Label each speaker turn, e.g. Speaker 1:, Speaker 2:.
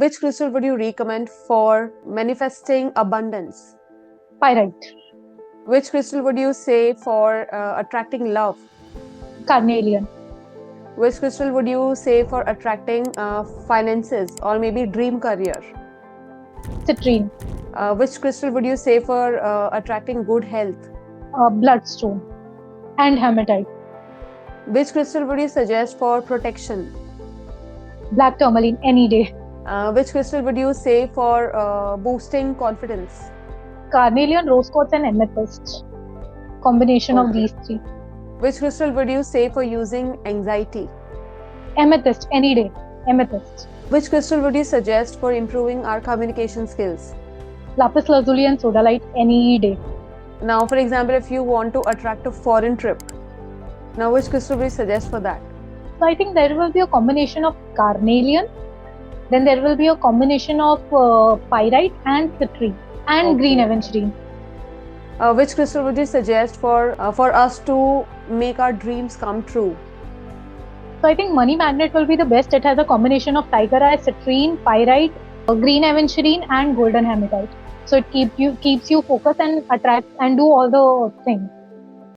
Speaker 1: Which crystal would you recommend for manifesting abundance?
Speaker 2: Pyrite.
Speaker 1: Which crystal would you say for attracting love?
Speaker 2: Carnelian.
Speaker 1: Which crystal would you say for attracting finances or maybe dream career?
Speaker 2: Citrine.
Speaker 1: Which crystal would you say for attracting good health?
Speaker 2: Bloodstone. And hematite.
Speaker 1: Which crystal would you suggest for protection?
Speaker 2: Black tourmaline any day.
Speaker 1: Which crystal would you say for boosting confidence?
Speaker 2: Carnelian, rose quartz and amethyst. Combination of these three.
Speaker 1: Which crystal would you say for using anxiety?
Speaker 2: Amethyst any day. Amethyst.
Speaker 1: Which crystal would you suggest for improving our communication skills?
Speaker 2: Lapis lazuli and sodalite any day.
Speaker 1: Now, for example, if you want to attract a foreign trip, now which crystal would you suggest for that?
Speaker 2: So I think there will be a combination of carnelian, then there will be a combination of pyrite and citrine and green aventurine.
Speaker 1: Which crystal would you suggest for us to make our dreams come true?
Speaker 2: So I think money magnet will be the best. It has a combination of tiger eye, citrine, pyrite, green aventurine and golden hematite. So it keeps you focused and attracts and do all the things.